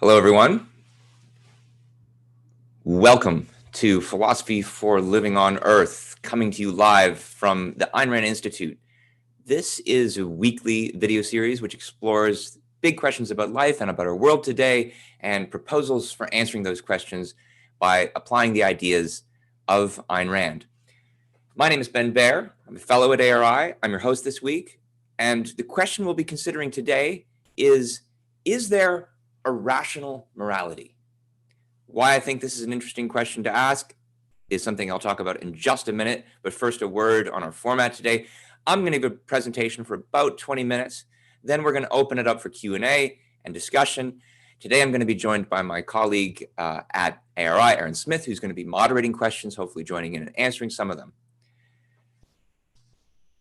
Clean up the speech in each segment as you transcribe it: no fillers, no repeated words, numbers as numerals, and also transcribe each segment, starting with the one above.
Hello, everyone. Welcome to Philosophy for Living on Earth, coming to you live from the Ayn Rand Institute. This is a weekly video series which explores big questions about life and about our world today and proposals for answering those questions by applying the ideas of Ayn Rand. My name is Ben Baer. I'm a fellow at ARI. I'm your host this week. And the question we'll be considering today is there a rational morality? Why I think this is an interesting question to ask is something I'll talk about in just a minute. But first, a word on our format today. I'm going to give a presentation for about 20 minutes. Then we're going to open it up for Q&A and discussion. Today, I'm going to be joined by my colleague at ARI, Aaron Smith, who's going to be moderating questions, hopefully joining in and answering some of them.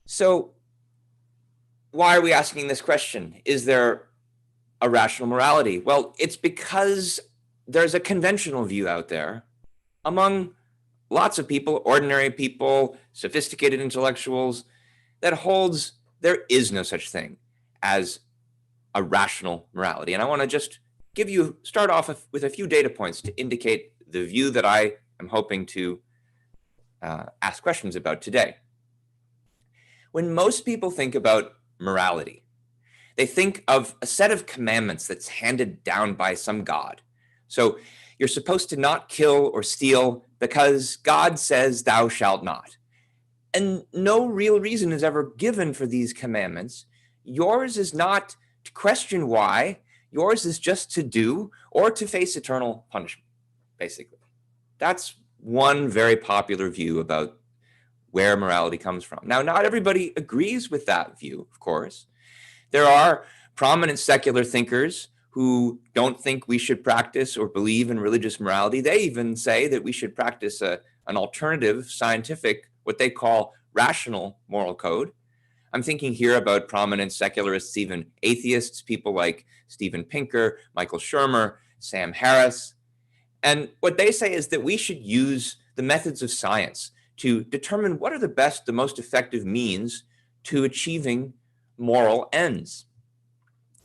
So why are we asking this question? Is there a rational morality? Well, it's because there's a conventional view out there among lots of people, ordinary people, sophisticated intellectuals, that holds there is no such thing as a rational morality. And I want to just start off with a few data points to indicate the view that I am hoping to ask questions about today. When most people think about morality, they think of a set of commandments that's handed down by some god. So you're supposed to not kill or steal because God says thou shalt not. And no real reason is ever given for these commandments. Yours is not to question why. Yours is just to do or to face eternal punishment, basically. That's one very popular view about where morality comes from. Now, not everybody agrees with that view, of course. There are prominent secular thinkers who don't think we should practice or believe in religious morality. They even say that we should practice an alternative scientific, what they call rational moral code. I'm thinking here about prominent secularists, even atheists, people like Steven Pinker, Michael Shermer, Sam Harris. And what they say is that we should use the methods of science to determine what are the most effective means to achieving moral ends.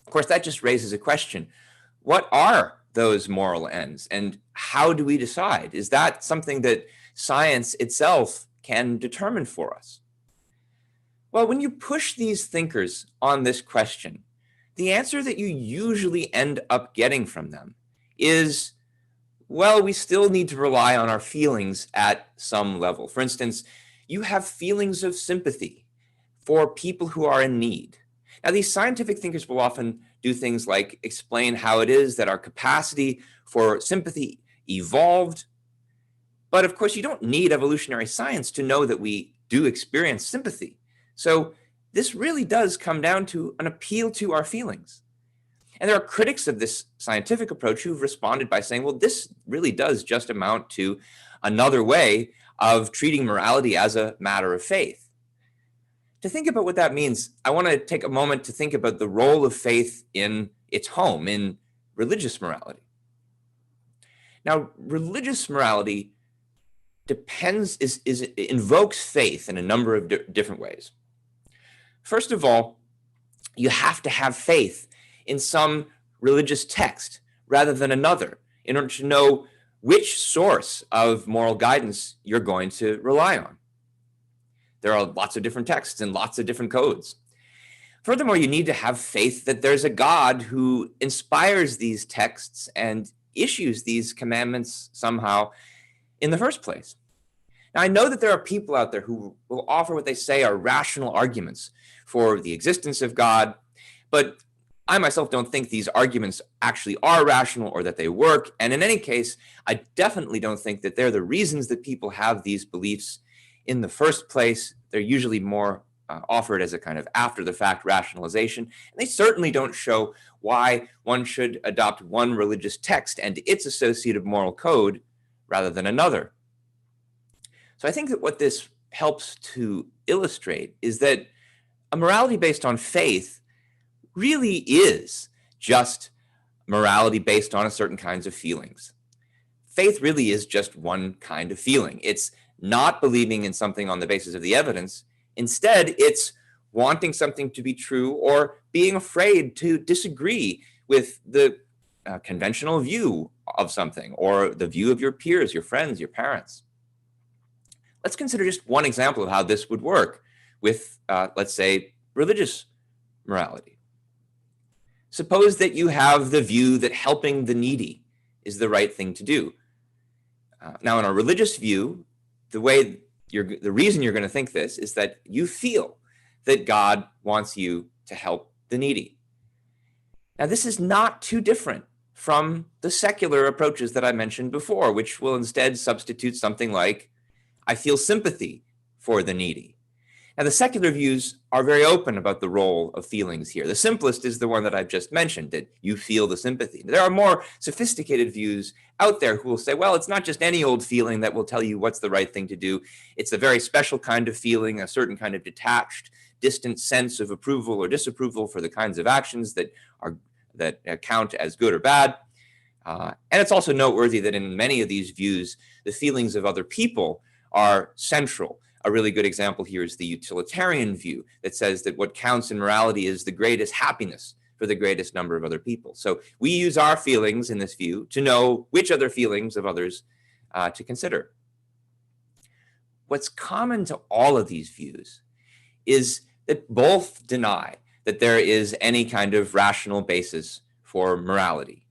Of course, that just raises a question. What are those moral ends, and how do we decide? Is that something that science itself can determine for us? Well, when you push these thinkers on this question, the answer that you usually end up getting from them is, well, we still need to rely on our feelings at some level. For instance, you have feelings of sympathy for people who are in need. Now, these scientific thinkers will often do things like explain how it is that our capacity for sympathy evolved. But of course, you don't need evolutionary science to know that we do experience sympathy. So this really does come down to an appeal to our feelings. And there are critics of this scientific approach who've responded by saying, well, this really does just amount to another way of treating morality as a matter of faith. To think about what that means, I want to take a moment to think about the role of faith in its home, in religious morality. Now, religious morality invokes faith in a number of different ways. First of all, you have to have faith in some religious text rather than another in order to know which source of moral guidance you're going to rely on. There are lots of different texts and lots of different codes. Furthermore, you need to have faith that there's a God who inspires these texts and issues these commandments somehow in the first place. Now, I know that there are people out there who will offer what they say are rational arguments for the existence of God, but I myself don't think these arguments actually are rational or that they work. And in any case, I definitely don't think that they're the reasons that people have these beliefs in the first place. They're usually more offered as a kind of after-the-fact rationalization. And they certainly don't show why one should adopt one religious text and its associated moral code rather than another. So I think that what this helps to illustrate is that a morality based on faith really is just morality based on a certain kinds of feelings. Faith really is just one kind of feeling. It's not believing in something on the basis of the evidence. Instead, it's wanting something to be true or being afraid to disagree with the conventional view of something, or the view of your peers, your friends, your parents. Let's consider just one example of how this would work with, let's say, religious morality. Suppose that you have the view that helping the needy is the right thing to do. Now, in a religious view, the reason you're going to think this is that you feel that God wants you to help the needy. Now, this is not too different from the secular approaches that I mentioned before, which will instead substitute something like, I feel sympathy for the needy. Now, the secular views are very open about the role of feelings here. The simplest is the one that I've just mentioned, that you feel the sympathy. There are more sophisticated views out there who will say, well, it's not just any old feeling that will tell you what's the right thing to do. It's a very special kind of feeling, a certain kind of detached, distant sense of approval or disapproval for the kinds of actions that count as good or bad. And it's also noteworthy that in many of these views, the feelings of other people are central. A really good example here is the utilitarian view that says that what counts in morality is the greatest happiness for the greatest number of other people. So we use our feelings in this view to know which other feelings of others to consider. What's common to all of these views is that both deny that there is any kind of rational basis for morality.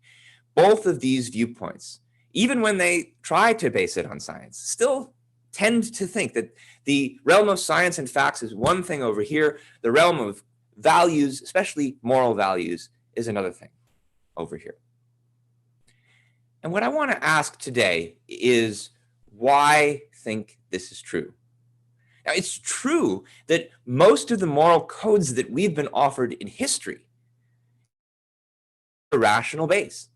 Both of these viewpoints, even when they try to base it on science, still tend to think that the realm of science and facts is one thing over here. The realm of values, especially moral values, is another thing over here. And what I want to ask today is why think this is true? Now, it's true that most of the moral codes that we've been offered in history are a rational base.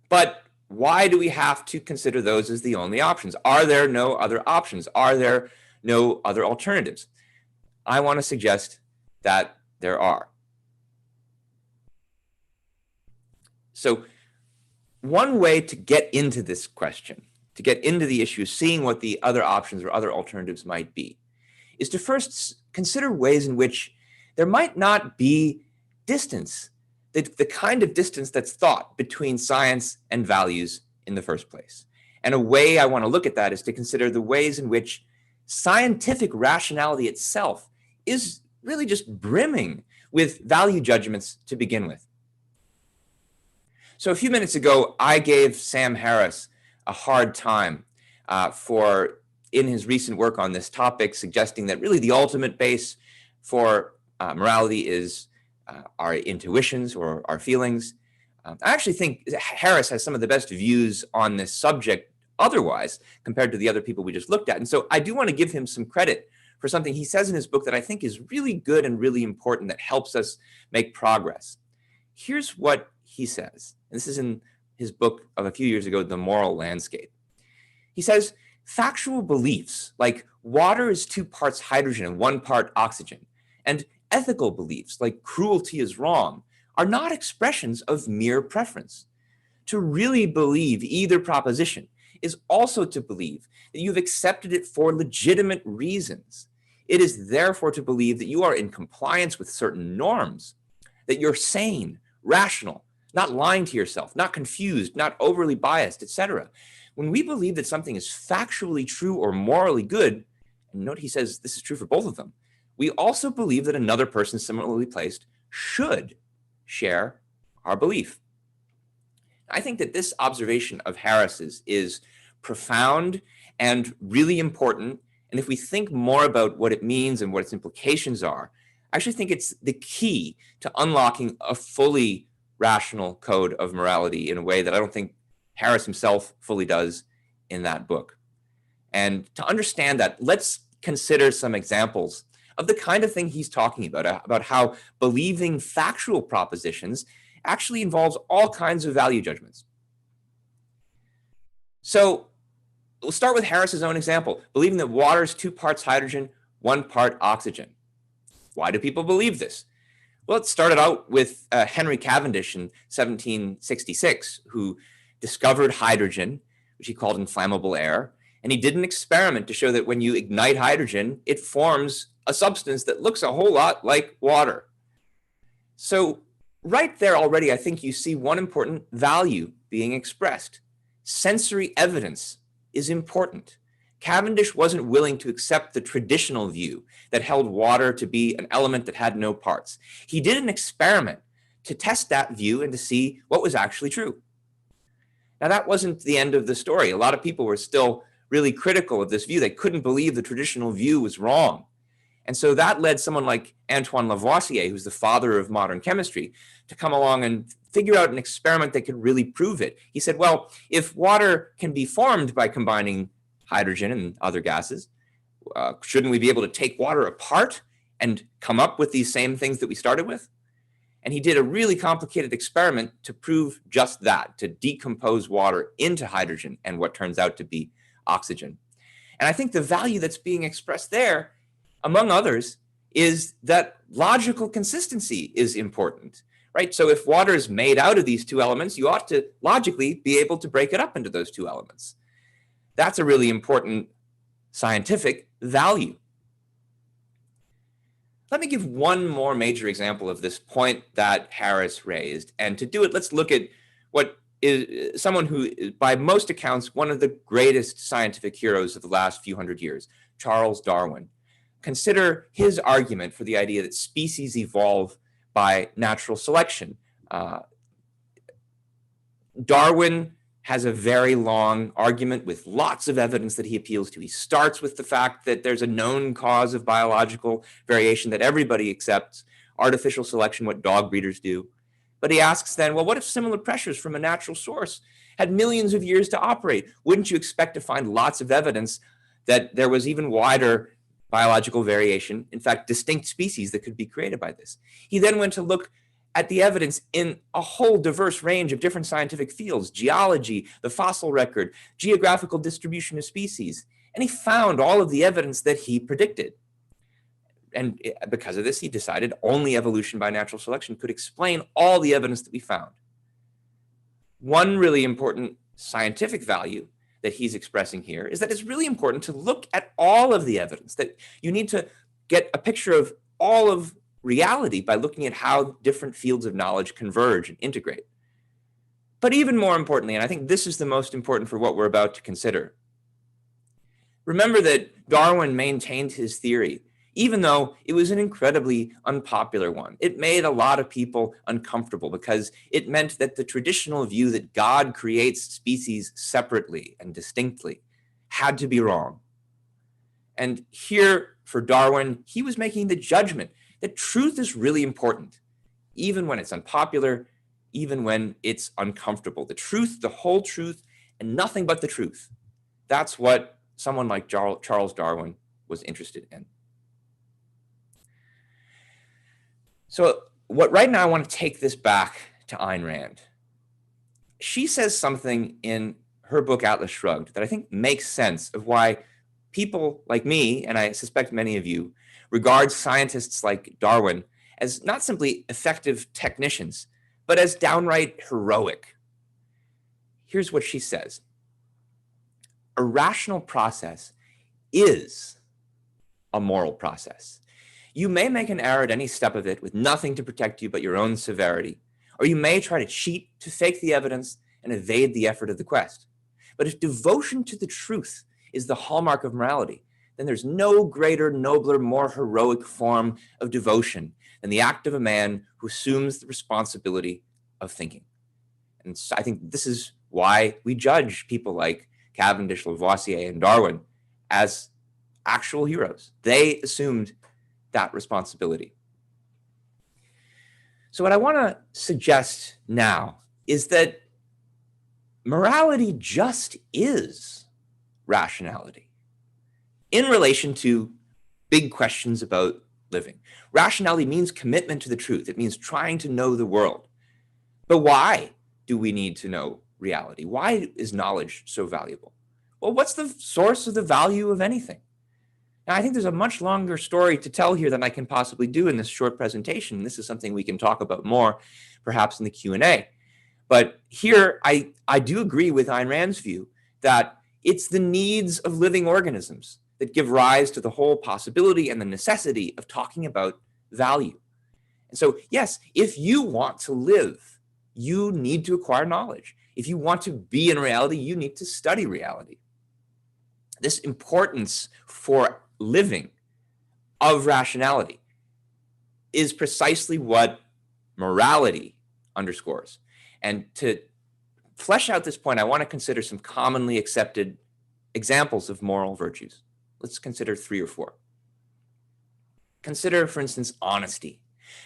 But why do we have to consider those as the only options? Are there no other options? Are there no other alternatives? I want to suggest that there are. So one way to get into this question, to get into the issue, seeing what the other options or other alternatives might be, is to first consider ways in which there might not be distance, the kind of distance that's thought between science and values in the first place. And a way I want to look at that is to consider the ways in which scientific rationality itself is really just brimming with value judgments to begin with. So a few minutes ago, I gave Sam Harris a hard time in his recent work on this topic, suggesting that really the ultimate base for morality is our intuitions or our feelings. I actually think Harris has some of the best views on this subject otherwise compared to the other people we just looked at. And so I do want to give him some credit for something he says in his book that I think is really good and really important that helps us make progress. Here's what he says. And this is in his book of a few years ago, The Moral Landscape. He says, factual beliefs like water is 2 parts hydrogen and 1 part oxygen, and ethical beliefs like cruelty is wrong are not expressions of mere preference. To really believe either proposition is also to believe that you've accepted it for legitimate reasons. It is therefore to believe that you are in compliance with certain norms, that you're sane, rational, not lying to yourself, not confused, not overly biased, etc. When we believe that something is factually true or morally good, and note he says this is true for both of them, we also believe that another person similarly placed should share our belief. I think that this observation of Harris's is profound and really important. And if we think more about what it means and what its implications are, I actually think it's the key to unlocking a fully rational code of morality in a way that I don't think Harris himself fully does in that book. And to understand that, let's consider some examples of the kind of thing he's talking about how believing factual propositions actually involves all kinds of value judgments. So we'll start with Harris's own example, believing that water is 2 parts hydrogen, 1 part oxygen. Why do people believe this? Well, it started out with Henry Cavendish in 1766, who discovered hydrogen, which he called inflammable air. And he did an experiment to show that when you ignite hydrogen, it forms a substance that looks a whole lot like water. So right there already, I think you see one important value being expressed. Sensory evidence is important. Cavendish wasn't willing to accept the traditional view that held water to be an element that had no parts. He did an experiment to test that view and to see what was actually true. Now, that wasn't the end of the story. A lot of people were still really critical of this view. They couldn't believe the traditional view was wrong. And so that led someone like Antoine Lavoisier, who's the father of modern chemistry, to come along and figure out an experiment that could really prove it. He said, well, if water can be formed by combining hydrogen and other gases, shouldn't we be able to take water apart and come up with these same things that we started with? And he did a really complicated experiment to prove just that, to decompose water into hydrogen and what turns out to be oxygen. And I think the value that's being expressed there, among others, is that logical consistency is important, right? So if water is made out of these two elements, you ought to logically be able to break it up into those two elements. That's a really important scientific value. Let me give one more major example of this point that Harris raised. And to do it, let's look at what is someone who is, by most accounts, one of the greatest scientific heroes of the last few hundred years, Charles Darwin. Consider his argument for the idea that species evolve by natural selection. Darwin has a very long argument with lots of evidence that he appeals to. He starts with the fact that there's a known cause of biological variation that everybody accepts, artificial selection, what dog breeders do. But he asks then, well, what if similar pressures from a natural source had millions of years to operate? Wouldn't you expect to find lots of evidence that there was even wider biological variation, in fact, distinct species that could be created by this? He then went to look at the evidence in a whole diverse range of different scientific fields, geology, the fossil record, geographical distribution of species. And he found all of the evidence that he predicted. And because of this, he decided only evolution by natural selection could explain all the evidence that we found. One really important scientific value that he's expressing here is that it's really important to look at all of the evidence, that you need to get a picture of all of reality by looking at how different fields of knowledge converge and integrate. But even more importantly, and I think this is the most important for what we're about to consider, remember that Darwin maintained his theory, even though it was an incredibly unpopular one. It made a lot of people uncomfortable because it meant that the traditional view that God creates species separately and distinctly had to be wrong. And here, for Darwin, he was making the judgment that truth is really important, even when it's unpopular, even when it's uncomfortable. The truth, the whole truth, and nothing but the truth. That's what someone like Charles Darwin was interested in. So right now I want to take this back to Ayn Rand. She says something in her book Atlas Shrugged that I think makes sense of why people like me, and I suspect many of you, regard scientists like Darwin as not simply effective technicians, but as downright heroic. Here's what she says. A rational process is a moral process. You may make an error at any step of it with nothing to protect you but your own severity, or you may try to cheat, to fake the evidence, and evade the effort of the quest. But if devotion to the truth is the hallmark of morality, then there's no greater, nobler, more heroic form of devotion than the act of a man who assumes the responsibility of thinking. And so I think this is why we judge people like Cavendish, Lavoisier, and Darwin as actual heroes. They assumed that responsibility. So what I want to suggest now is that morality just is rationality in relation to big questions about living. Rationality means commitment to the truth. It means trying to know the world. But why do we need to know reality? Why is knowledge so valuable? Well, what's the source of the value of anything? Now, I think there's a much longer story to tell here than I can possibly do in this short presentation. This is something we can talk about more, perhaps in the Q&A. But here, I do agree with Ayn Rand's view that it's the needs of living organisms that give rise to the whole possibility and the necessity of talking about value. So yes, if you want to live, you need to acquire knowledge. If you want to be in reality, you need to study reality. This importance for living of rationality is precisely what morality underscores. And to flesh out this point, I want to consider some commonly accepted examples of moral virtues. Let's consider 3 or 4. Consider, for instance, honesty.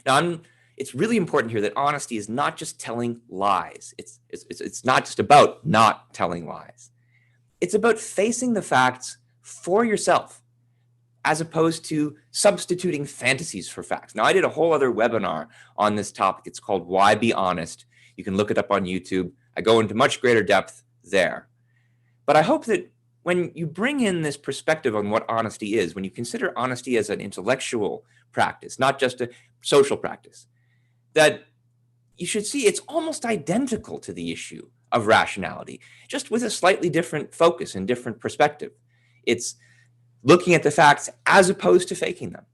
Now, it's really important here that honesty is not just telling lies. It's not just about not telling lies. It's about facing the facts for yourself, as opposed to substituting fantasies for facts. Now, I did a whole other webinar on this topic. It's called Why Be Honest. You can look it up on YouTube. I go into much greater depth there. But I hope that when you bring in this perspective on what honesty is, when you consider honesty as an intellectual practice, not just a social practice, that you should see it's almost identical to the issue of rationality, just with a slightly different focus and different perspective. It's looking at the facts as opposed to faking them.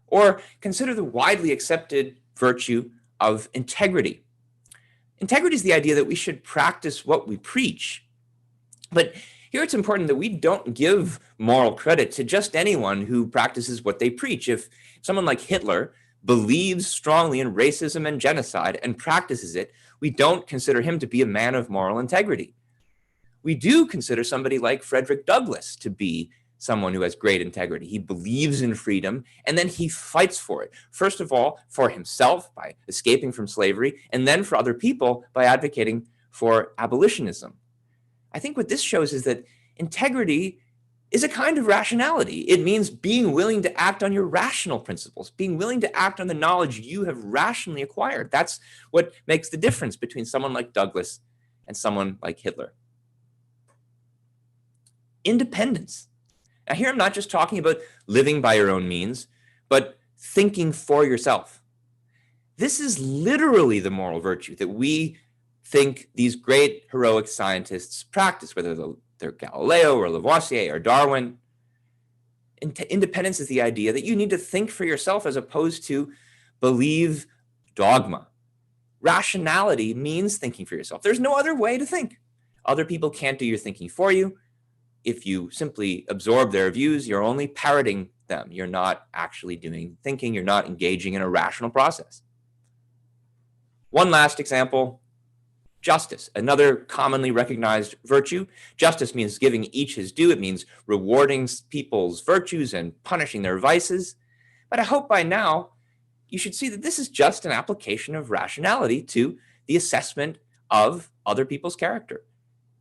Or consider the widely accepted virtue of integrity. Integrity is the idea that we should practice what we preach. But here it's important that we don't give moral credit to just anyone who practices what they preach. If someone like Hitler believes strongly in racism and genocide and practices it, we don't consider him to be a man of moral integrity. We do consider somebody like Frederick Douglass to be someone who has great integrity. He believes in freedom, and then he fights for it. First of all, for himself by escaping from slavery, and then for other people by advocating for abolitionism. I think what this shows is that integrity is a kind of rationality. It means being willing to act on your rational principles, being willing to act on the knowledge you have rationally acquired. That's what makes the difference between someone like Douglass and someone like Hitler. Independence. Now, here I'm not just talking about living by your own means, but thinking for yourself. This is literally the moral virtue that we think these great heroic scientists practice, whether they're Galileo or Lavoisier or Darwin. Independence is the idea that you need to think for yourself as opposed to believe dogma. Rationality means thinking for yourself. There's no other way to think. Other people can't do your thinking for you. If you simply absorb their views, you're only parroting them. You're not actually doing thinking. You're not engaging in a rational process. One last example. Justice, another commonly recognized virtue. Justice means giving each his due. It means rewarding people's virtues and punishing their vices. But I hope by now you should see that this is just an application of rationality to the assessment of other people's character.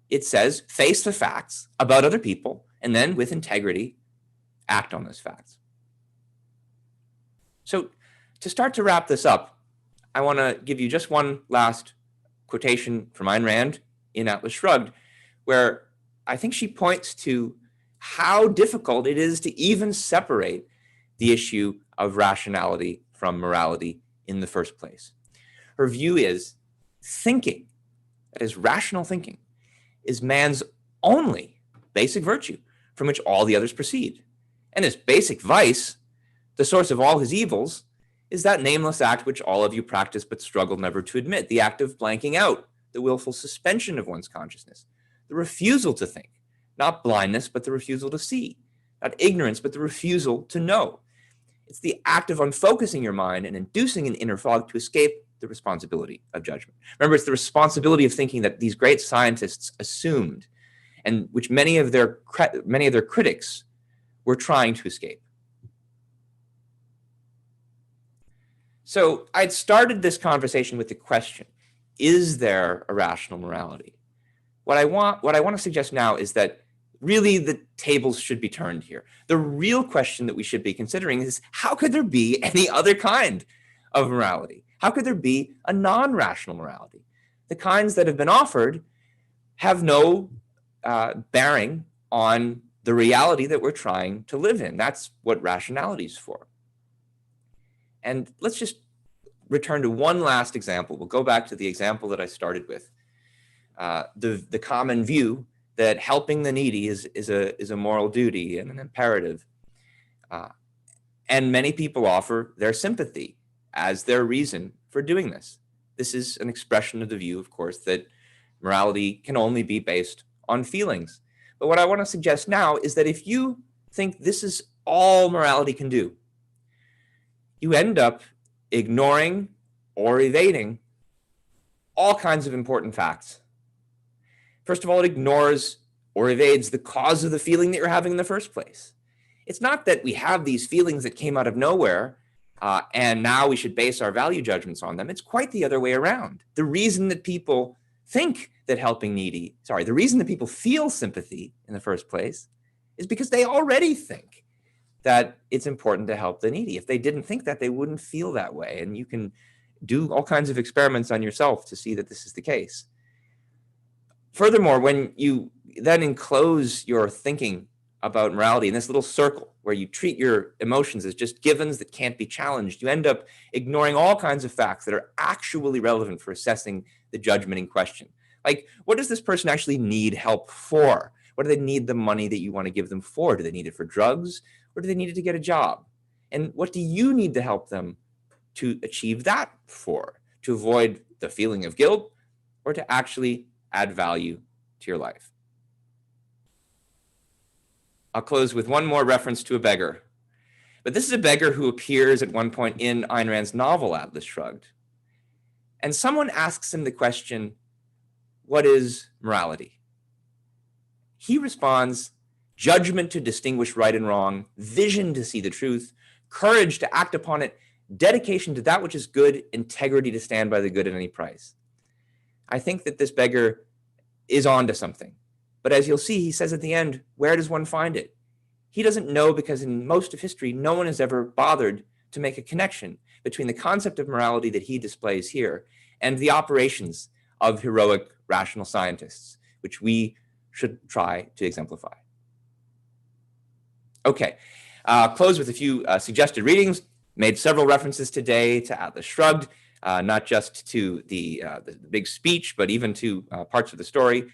It says, face the facts about other people, and then with integrity, act on those facts. So to start to wrap this up, I want to give you just one last quotation from Ayn Rand in Atlas Shrugged, where I think she points to how difficult it is to even separate the issue of rationality from morality in the first place. Her view is thinking, that is rational thinking, is man's only basic virtue from which all the others proceed. And his basic vice, the source of all his evils, is that nameless act which all of you practice but struggle never to admit, the act of blanking out, the willful suspension of one's consciousness, the refusal to think, not blindness, but the refusal to see, not ignorance, but the refusal to know. It's the act of unfocusing your mind and inducing an inner fog to escape the responsibility of judgment. Remember, it's the responsibility of thinking that these great scientists assumed, and which many of their critics were trying to escape. So I'd started this conversation with the question, is there a rational morality? What I want to suggest now is that really the tables should be turned here. The real question that we should be considering is, how could there be any other kind of morality? How could there be a non-rational morality? The kinds that have been offered have no bearing on the reality that we're trying to live in. That's what rationality is for. And let's just return to one last example. We'll go back to the example that I started with. The common view that helping the needy is a moral duty and an imperative. And many people offer their sympathy as their reason for doing this. This is an expression of the view, of course, that morality can only be based on feelings. But what I want to suggest now is that if you think this is all morality can do, you end up ignoring or evading all kinds of important facts. First of all, it ignores or evades the cause of the feeling that you're having in the first place. It's not that we have these feelings that came out of nowhere and now we should base our value judgments on them. It's quite the other way around. The reason that people think that the reason that people feel sympathy in the first place is because they already think that it's important to help the needy. If they didn't think that, they wouldn't feel that way. And you can do all kinds of experiments on yourself to see that this is the case. Furthermore, when you then enclose your thinking about morality in this little circle where you treat your emotions as just givens that can't be challenged, you end up ignoring all kinds of facts that are actually relevant for assessing the judgment in question. Like, what does this person actually need help for? What do they need the money that you want to give them for? Do they need it for drugs, or do they need it to get a job? And what do you need to help them to achieve that for? To avoid the feeling of guilt, or to actually add value to your life? I'll close with one more reference to a beggar. But this is a beggar who appears at one point in Ayn Rand's novel, Atlas Shrugged. And someone asks him the question, what is morality? He responds, judgment to distinguish right and wrong, vision to see the truth, courage to act upon it, dedication to that which is good, integrity to stand by the good at any price. I think that this beggar is onto something. But as you'll see, he says at the end, where does one find it? He doesn't know, because in most of history, no one has ever bothered to make a connection between the concept of morality that he displays here and the operations of heroic rational scientists, which we should try to exemplify. Okay, I'll close with a few suggested readings. Made several references today to Atlas Shrugged, not just to the big speech, but even to parts of the story.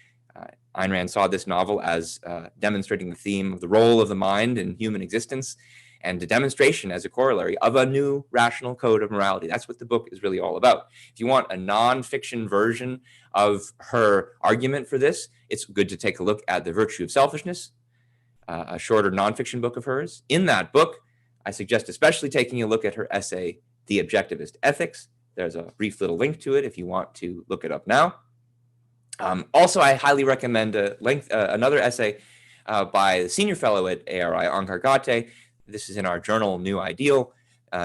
Ayn Rand saw this novel as demonstrating the theme of the role of the mind in human existence, and a demonstration as a corollary of a new rational code of morality. That's what the book is really all about. If you want a nonfiction version of her argument for this, it's good to take a look at The Virtue of Selfishness, a shorter nonfiction book of hers. In that book, I suggest especially taking a look at her essay, The Objectivist Ethics. There's a brief little link to it if you want to look it up now. Also, I highly recommend another essay by the senior fellow at ARI, Onkar Ghate. This is in our journal, New Ideal.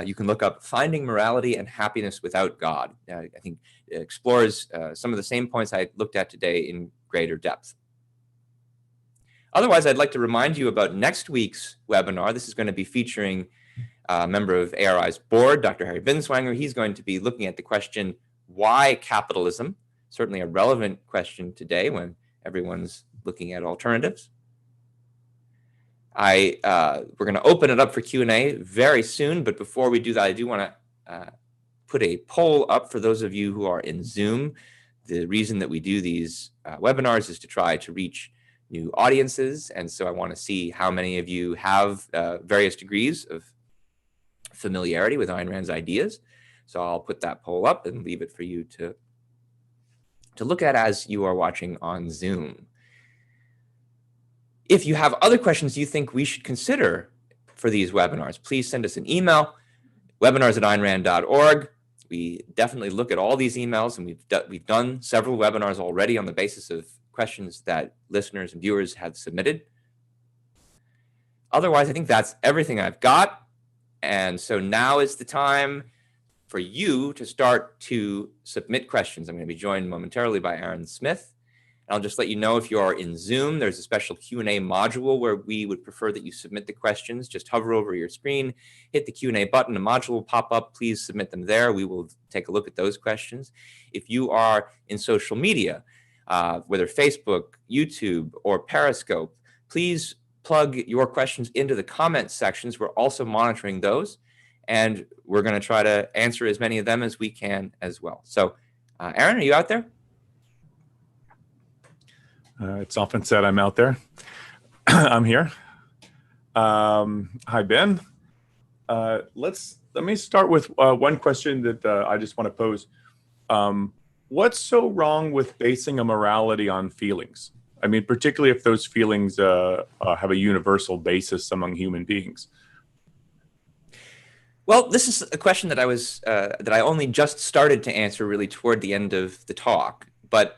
You can look up Finding Morality and Happiness Without God. I think it explores some of the same points I looked at today in greater depth. Otherwise, I'd like to remind you about next week's webinar. This is going to be featuring a member of ARI's board, Dr. Harry Binswanger. He's going to be looking at the question, why capitalism? Certainly a relevant question today when everyone's looking at alternatives. We're going to open it up for Q&A very soon, but before we do that, I do want to put a poll up for those of you who are in Zoom. The reason that we do these webinars is to try to reach new audiences, and so I want to see how many of you have various degrees of familiarity with Ayn Rand's ideas. So I'll put that poll up and leave it for you to look at as you are watching on Zoom. If you have other questions you think we should consider for these webinars, please send us an email, webinars@aynrand.org. We definitely look at all these emails, and we've done several webinars already on the basis of questions that listeners and viewers have submitted. Otherwise, I think that's everything I've got. And so now is the time for you to start to submit questions. I'm going to be joined momentarily by Aaron Smith. And I'll just let you know, if you are in Zoom, there's a special Q&A module where we would prefer that you submit the questions. Just hover over your screen, hit the Q&A button, a module will pop up. Please submit them there. We will take a look at those questions. If you are in social media, whether Facebook, YouTube, or Periscope, please plug your questions into the comments sections. We're also monitoring those, and we're going to try to answer as many of them as we can as well. So, Aaron, are you out there? It's often said I'm out there. I'm here. Hi, Ben. Let me start with one question that I just want to pose. What's so wrong with basing a morality on feelings? I mean, particularly if those feelings have a universal basis among human beings. Well, this is a question that I only just started to answer really toward the end of the talk. But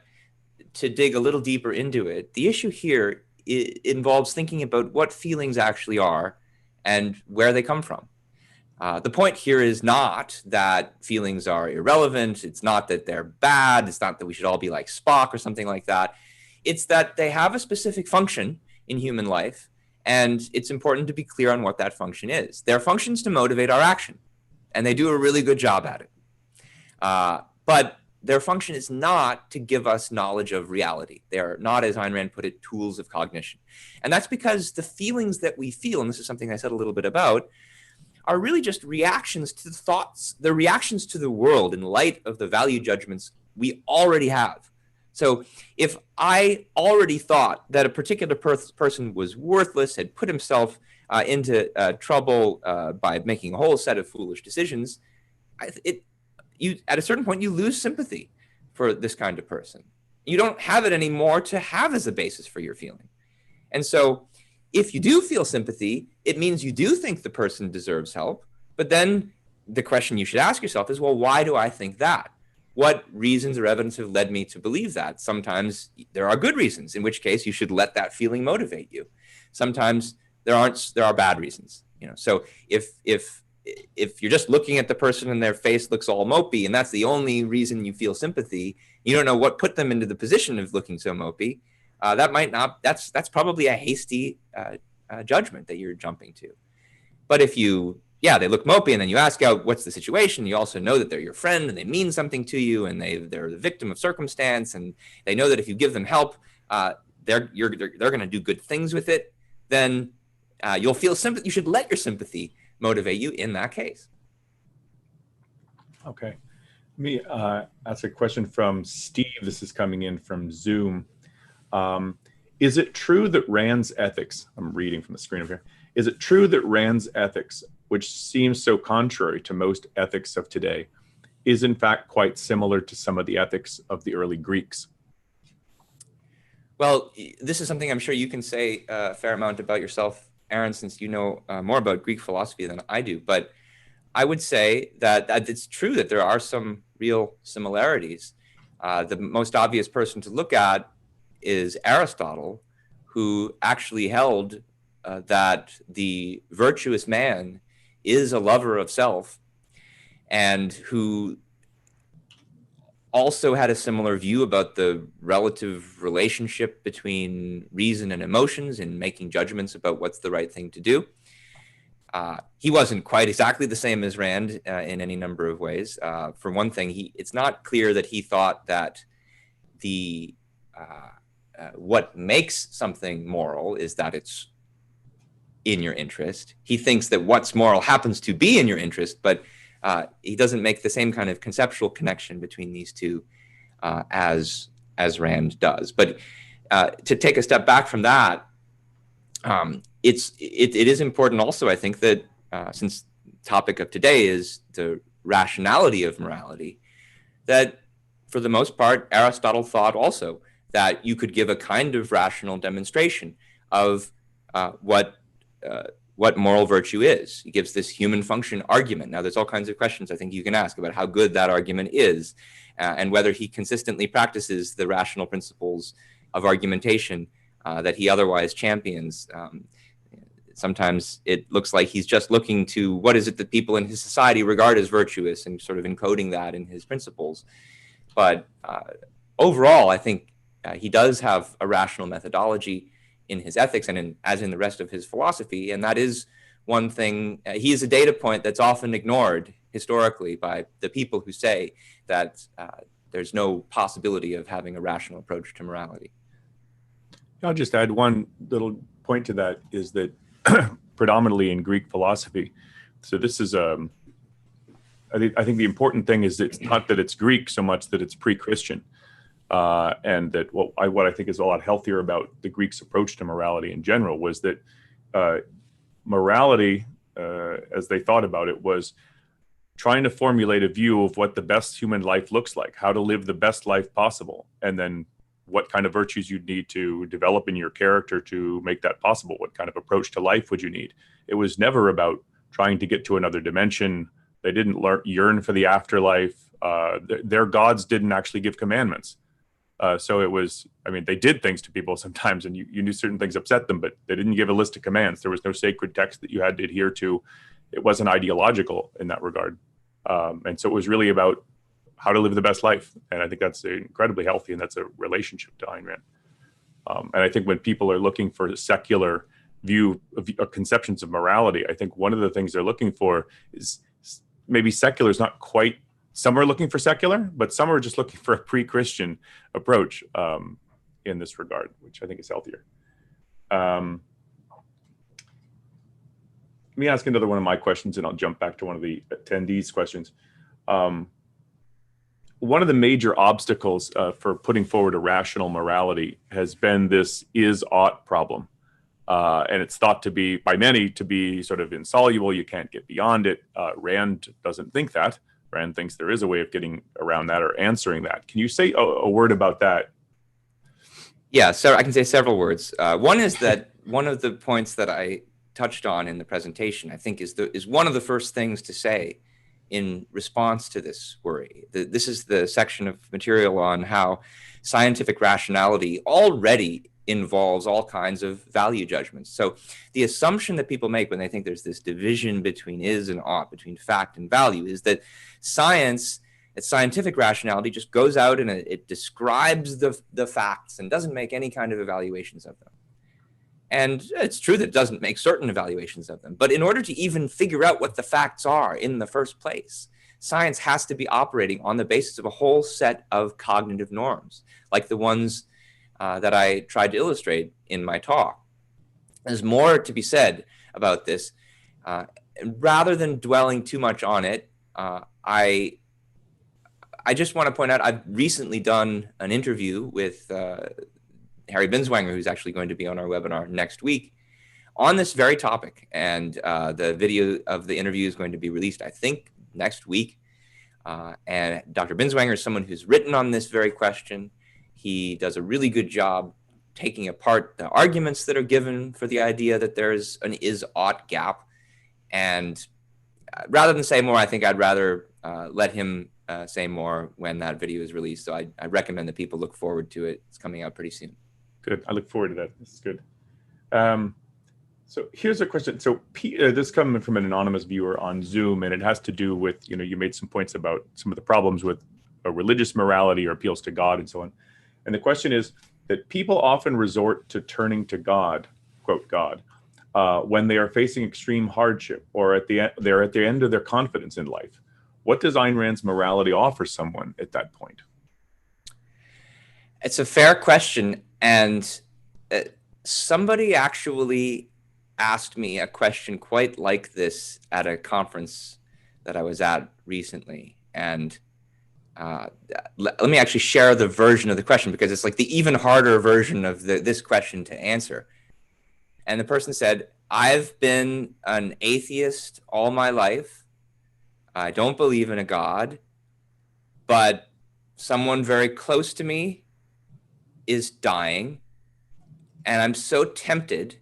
to dig a little deeper into it, the issue here involves thinking about what feelings actually are and where they come from. The point here is not that feelings are irrelevant. It's not that they're bad. It's not that we should all be like Spock or something like that. It's that they have a specific function in human life, and it's important to be clear on what that function is. Their function is to motivate our action, and they do a really good job at it. But their function is not to give us knowledge of reality. They are not, as Ayn Rand put it, tools of cognition. And that's because the feelings that we feel, and this is something I said a little bit about, are really just reactions to the thoughts, the reactions to the world in light of the value judgments we already have. So if I already thought that a particular person was worthless, had put himself into trouble by making a whole set of foolish decisions, at a certain point, you lose sympathy for this kind of person. You don't have it anymore to have as a basis for your feeling. And so if you do feel sympathy, it means you do think the person deserves help. But then the question you should ask yourself is, well, why do I think that? What reasons or evidence have led me to believe that? Sometimes there are good reasons, in which case you should let that feeling motivate you. Sometimes there are bad reasons. So if you're just looking at the person and their face looks all mopey, and that's the only reason you feel sympathy, you don't know what put them into the position of looking so mopey. That's probably a hasty judgment that you're jumping to. But if they look mopey, and then you ask out what's the situation, you also know that they're your friend and they mean something to you, and they're the victim of circumstance, and they know that if you give them help, they're going to do good things with it, then you'll feel sympathy. You should let your sympathy motivate you in that case. Okay. Let me ask a question from Steve. This is coming in from Zoom. Is it true that Rand's ethics, I'm reading from the screen over here, is it true that Rand's ethics, which seems so contrary to most ethics of today, is in fact quite similar to some of the ethics of the early Greeks? Well, this is something I'm sure you can say a fair amount about yourself, Aaron, since you know more about Greek philosophy than I do. But I would say that it's true that there are some real similarities. The most obvious person to look at is Aristotle, who actually held that the virtuous man is a lover of self, and who also had a similar view about the relative relationship between reason and emotions in making judgments about what's the right thing to do. He wasn't quite exactly the same as Rand in any number of ways. For one thing, it's not clear that he thought that what makes something moral is that it's in your interest. He thinks that what's moral happens to be in your interest, but he doesn't make the same kind of conceptual connection between these two as Rand does. But to take a step back from that, it is important also, I think, that since the topic of today is the rationality of morality, that for the most part, Aristotle thought also that you could give a kind of rational demonstration of what moral virtue is. He gives this human function argument. Now, there's all kinds of questions I think you can ask about how good that argument is, and whether he consistently practices the rational principles of argumentation that he otherwise champions. Sometimes it looks like he's just looking to what is it that people in his society regard as virtuous and sort of encoding that in his principles. But overall, I think he does have a rational methodology in his ethics and as in the rest of his philosophy. And that is one thing. He is a data point that's often ignored historically by the people who say that there's no possibility of having a rational approach to morality. I'll just add one little point to that, is that predominantly in Greek philosophy, so this is I think the important thing is it's not that it's Greek so much that it's pre-Christian, and that what I think is a lot healthier about the Greeks' approach to morality in general was that morality as they thought about it, was trying to formulate a view of what the best human life looks like, how to live the best life possible, and then what kind of virtues you'd need to develop in your character to make that possible. What kind of approach to life would you need? It was never about trying to get to another dimension. They didn't yearn for the afterlife. Their gods didn't actually give commandments. So it was, I mean, they did things to people sometimes, and you knew certain things upset them, but they didn't give a list of commands. There was no sacred text that you had to adhere to. It wasn't ideological in that regard. And so it was really about how to live the best life. And I think that's incredibly healthy, and that's a relationship to Ayn Rand. And I think when people are looking for a secular view of conceptions of morality, I think one of the things they're looking for is maybe secular is not quite, some are looking for secular, but some are just looking for a pre-Christian approach in this regard, which I think is healthier. Let me ask another one of my questions, and I'll jump back to one of the attendees' questions. One of the major obstacles for putting forward a rational morality has been this is-ought problem. And it's thought to be, by many, to be sort of insoluble. You can't get beyond it. Rand doesn't think that. Rand thinks there is a way of getting around that or answering that. Can you say a word about that? Yeah, so I can say several words. One is that one of the points that I touched on in the presentation, I think, is one of the first things to say in response to this worry. This is the section of material on how scientific rationality already involves all kinds of value judgments. So the assumption that people make when they think there's this division between is and ought, between fact and value, is that scientific rationality just goes out and it describes the facts and doesn't make any kind of evaluations of them. And it's true that it doesn't make certain evaluations of them. But in order to even figure out what the facts are in the first place, science has to be operating on the basis of a whole set of cognitive norms, like the ones that I tried to illustrate in my talk. There's more to be said about this. Rather than dwelling too much on it, I just want to point out I've recently done an interview with Harry Binswanger, who's actually going to be on our webinar next week, on this very topic. And the video of the interview is going to be released, I think, next week. And Dr. Binswanger is someone who's written on this very question. He does a really good job taking apart the arguments that are given for the idea that there's an is-ought gap. And rather than say more, I think I'd rather let him say more when that video is released. So I recommend that people look forward to it. It's coming out pretty soon. Good. I look forward to that. This is good. So here's a question. So this is coming from an anonymous viewer on Zoom, and it has to do with, you made some points about some of the problems with religious morality or appeals to God and so on. And the question is that people often resort to turning to God, quote God, when they are facing extreme hardship or they're at the end of their confidence in life. What does Ayn Rand's morality offer someone at that point? It's a fair question. And somebody actually asked me a question quite like this at a conference that I was at recently. And let me actually share the version of the question, because it's like the even harder version of this question to answer. And the person said, I've been an atheist all my life. I don't believe in a God, but someone very close to me is dying, and I'm so tempted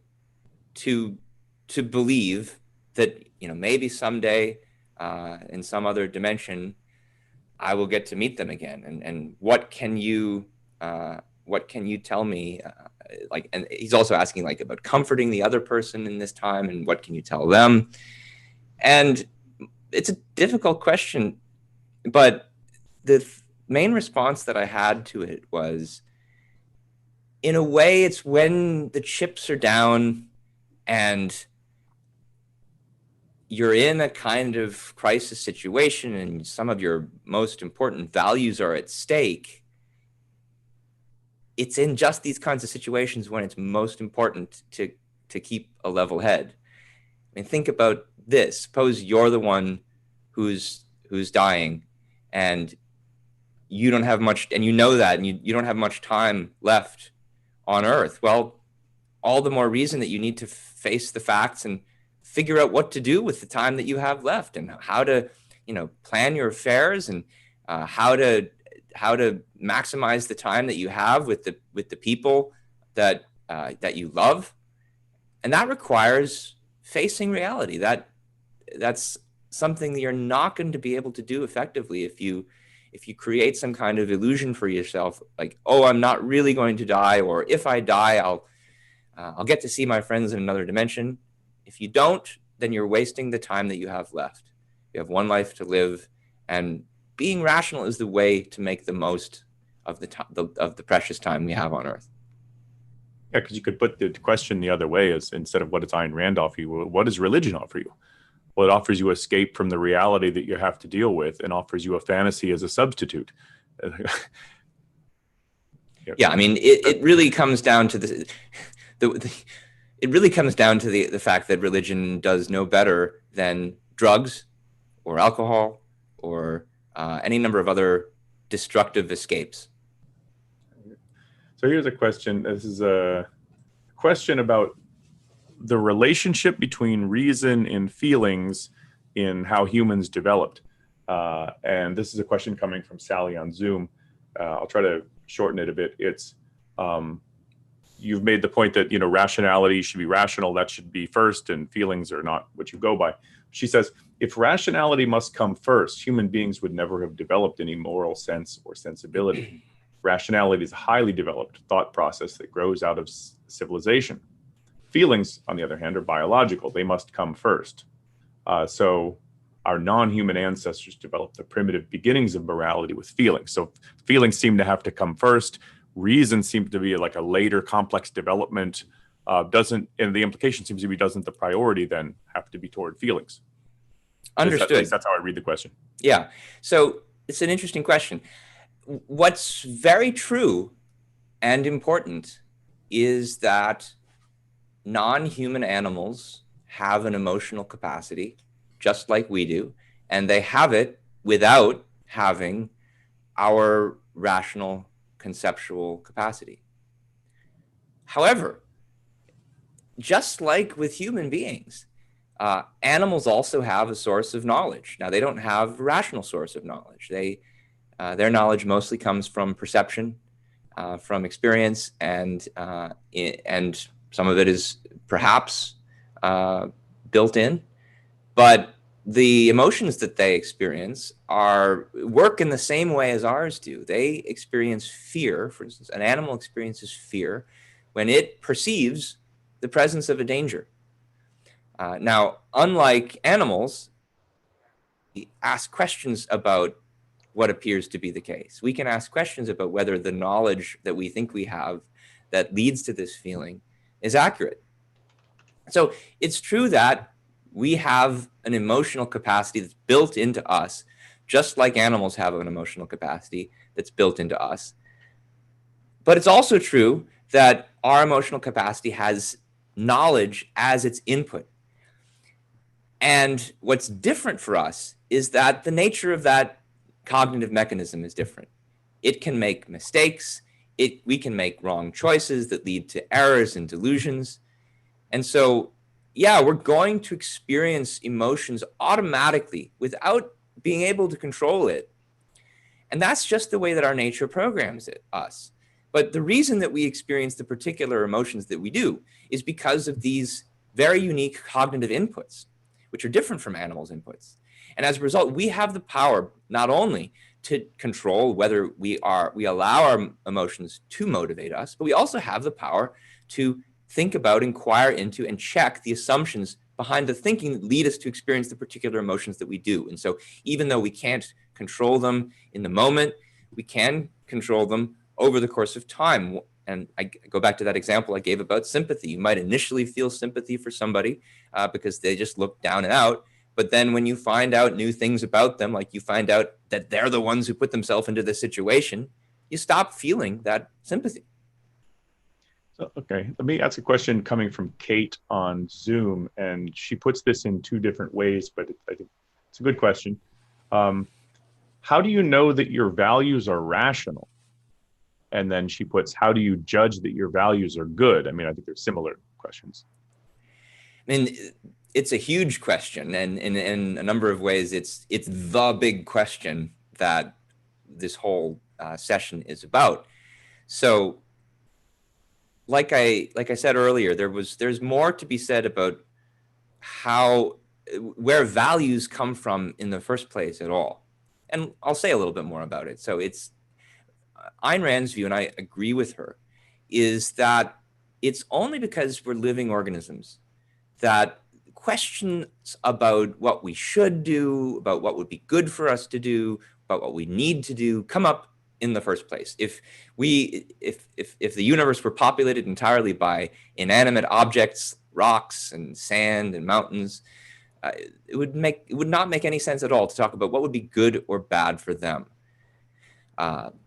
to believe that maybe someday in some other dimension I will get to meet them again. And what can you tell me? And he's also asking about comforting the other person in this time, and what can you tell them? And it's a difficult question, but the main response that I had to it was, in a way, it's when the chips are down and you're in a kind of crisis situation and some of your most important values are at stake. It's in just these kinds of situations when it's most important to keep a level head. I mean, think about this. Suppose you're the one who's dying, and you don't have much, and you know that, and you don't have much time left on Earth. Well, all the more reason that you need to face the facts and figure out what to do with the time that you have left, and how to, plan your affairs, and how to maximize the time that you have with the people that you love. And that requires facing reality. That's something that you're not going to be able to do effectively if you create some kind of illusion for yourself, like, oh, I'm not really going to die, or if I die, I'll get to see my friends in another dimension. If you don't, then you're wasting the time that you have left. You have one life to live, and being rational is the way to make the most of the precious time we have on Earth. Yeah, because you could put the question the other way, as instead of what does Ayn Rand offer you, what does religion offer you? Well, it offers you escape from the reality that you have to deal with, and offers you a fantasy as a substitute. Yeah, I mean, it really comes down to it really comes down to the fact that religion does no better than drugs or alcohol or any number of other destructive escapes. So here's a question. This is a question about the relationship between reason and feelings in how humans developed. And this is a question coming from Sally on Zoom. I'll try to shorten it a bit. It's you've made the point that rationality should be rational, that should be first, and feelings are not what you go by. She says, if rationality must come first, human beings would never have developed any moral sense or sensibility. Rationality is a highly developed thought process that grows out of civilization. Feelings, on the other hand, are biological. They must come first. So our non-human ancestors developed the primitive beginnings of morality with feelings. So feelings seem to have to come first. Reason seems to be like a later complex development. And the implication seems to be, doesn't the priority then have to be toward feelings? Understood. At least that's how I read the question. Yeah. So it's an interesting question. What's very true and important is that non-human animals have an emotional capacity just like we do, and they have it without having our rational conceptual capacity. However, just like with human beings, animals also have a source of knowledge. Now, they don't have a rational source of knowledge. Their knowledge mostly comes from perception, from experience, and some of it is perhaps built in. But the emotions that they experience work in the same way as ours do. They experience fear. For instance, an animal experiences fear when it perceives the presence of a danger. Now, unlike animals, we ask questions about what appears to be the case. We can ask questions about whether the knowledge that we think we have that leads to this feeling is accurate. So it's true that we have an emotional capacity that's built into us, just like animals have an emotional capacity that's built into us. But it's also true that our emotional capacity has knowledge as its input. And what's different for us is that the nature of that cognitive mechanism is different. It can make mistakes. We can make wrong choices that lead to errors and delusions. And so, yeah, we're going to experience emotions automatically without being able to control it. And that's just the way that our nature programs us. But the reason that we experience the particular emotions that we do is because of these very unique cognitive inputs, which are different from animals' inputs. And as a result, we have the power not only to control whether we allow our emotions to motivate us, but we also have the power to think about, inquire into, and check the assumptions behind the thinking that lead us to experience the particular emotions that we do. And so even though we can't control them in the moment, we can control them over the course of time. And I go back to that example I gave about sympathy. You might initially feel sympathy for somebody because they just look down and out. But then when you find out new things about them, like you find out that they're the ones who put themselves into this situation, you stop feeling that sympathy. So, okay, let me ask a question coming from Kate on Zoom, and she puts this in two different ways, but I think it's a good question. How do you know that your values are rational? And then she puts, how do you judge that your values are good? I mean, I think they're similar questions. I mean, it's a huge question, and in a number of ways, it's the big question that this whole session is about. So, like I said earlier, there's more to be said about how where values come from in the first place at all, and I'll say a little bit more about it. So it's Ayn Rand's view, and I agree with her, is that it's only because we're living organisms that questions about what we should do, about what would be good for us to do, about what we need to do, come up in the first place. If the universe were populated entirely by inanimate objects, rocks and sand and mountains, it would not make any sense at all to talk about what would be good or bad for them.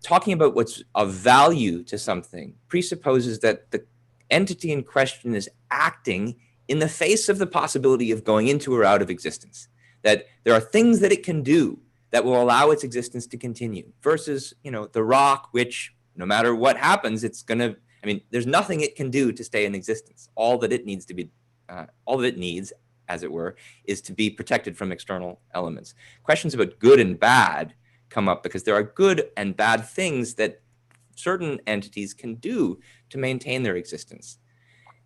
Talking about what's of value to something presupposes that the entity in question is acting in the face of the possibility of going into or out of existence, that there are things that it can do that will allow its existence to continue, versus, the rock, which no matter what happens, it's going to, there's nothing it can do to stay in existence. All that it needs, as it were, is to be protected from external elements. Questions about good and bad come up because there are good and bad things that certain entities can do to maintain their existence.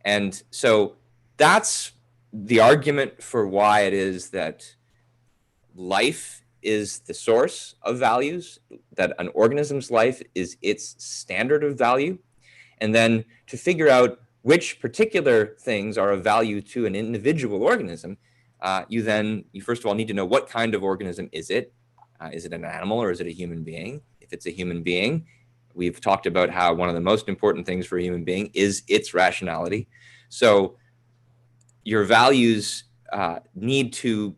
And so that's the argument for why it is that life is the source of values, that an organism's life is its standard of value. And then to figure out which particular things are of value to an individual organism, you first of all need to know what kind of organism is it. Is it an animal or is it a human being? If it's a human being, we've talked about how one of the most important things for a human being is its rationality. So your values need to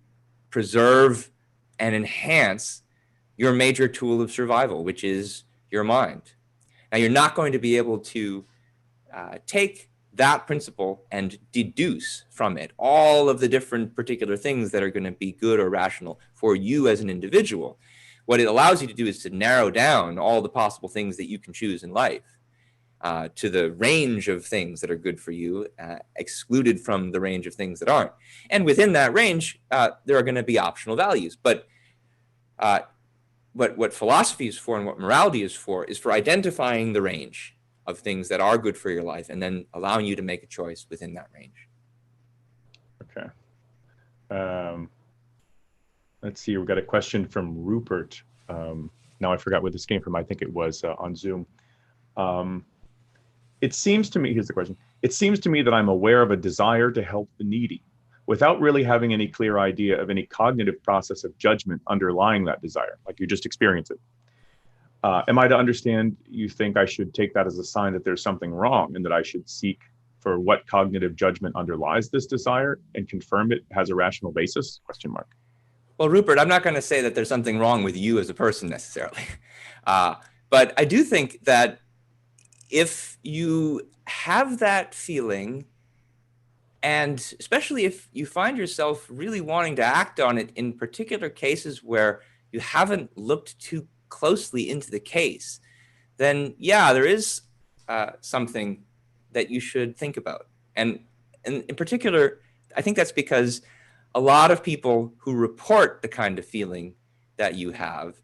preserve and enhance your major tool of survival, which is your mind. Now, you're not going to be able to take that principle and deduce from it all of the different particular things that are going to be good or rational for you as an individual. What it allows you to do is to narrow down all the possible things that you can choose in life to the range of things that are good for you, excluded from the range of things that aren't. And within that range, there are going to be optional values. But what philosophy is for and what morality is for identifying the range of things that are good for your life and then allowing you to make a choice within that range. Okay. Let's see. We've got a question from Rupert. Now I forgot where this came from. I think it was on Zoom. It seems to me, here's the question. It seems to me that I'm aware of a desire to help the needy without really having any clear idea of any cognitive process of judgment underlying that desire, like you just experience it. Am I to understand you think I should take that as a sign that there's something wrong and that I should seek for what cognitive judgment underlies this desire and confirm it has a rational basis? ? Well, Rupert, I'm not going to say that there's something wrong with you as a person necessarily. But I do think that if you have that feeling, and especially if you find yourself really wanting to act on it in particular cases where you haven't looked too closely into the case, then yeah, there is something that you should think about. And in particular, I think that's because a lot of people who report the kind of feeling that you have,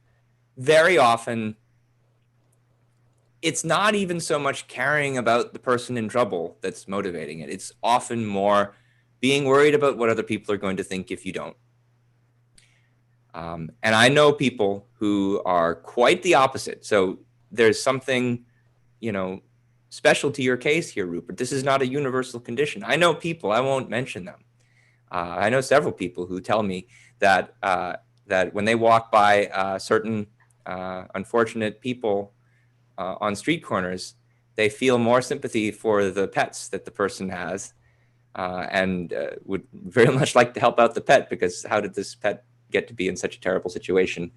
very often it's not even so much caring about the person in trouble that's motivating it. It's often more being worried about what other people are going to think if you don't. And I know people who are quite the opposite. So there's something, special to your case here, Rupert. This is not a universal condition. I know people, I won't mention them. I know several people who tell me that that when they walk by certain unfortunate people on street corners, they feel more sympathy for the pets that the person has, and would very much like to help out the pet, because how did this pet get to be in such a terrible situation?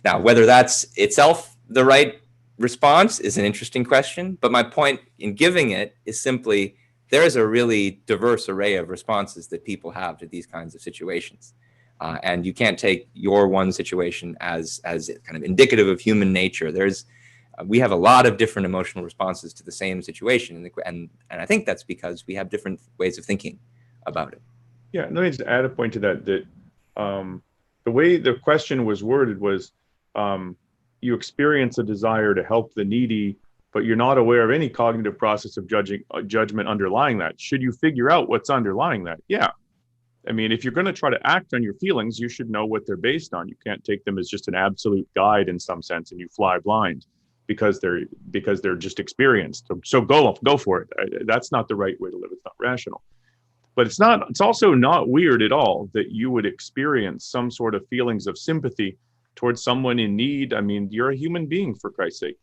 Now, whether that's itself the right response is an interesting question, but my point in giving it is simply there is a really diverse array of responses that people have to these kinds of situations. And you can't take your one situation as kind of indicative of human nature. We have a lot of different emotional responses to the same situation. And I think that's because we have different ways of thinking about it. Yeah, let me just add a point to that. The way the question was worded was, you experience a desire to help the needy, but you're not aware of any cognitive process of judgment underlying that. Should you figure out what's underlying that? Yeah. I mean, if you're going to try to act on your feelings, you should know what they're based on. You can't take them as just an absolute guide in some sense, and you fly blind because they're just experienced. So go for it. That's not the right way to live. It's not rational. But it's also not weird at all that you would experience some sort of feelings of sympathy towards someone in need. I mean, you're a human being, for Christ's sake.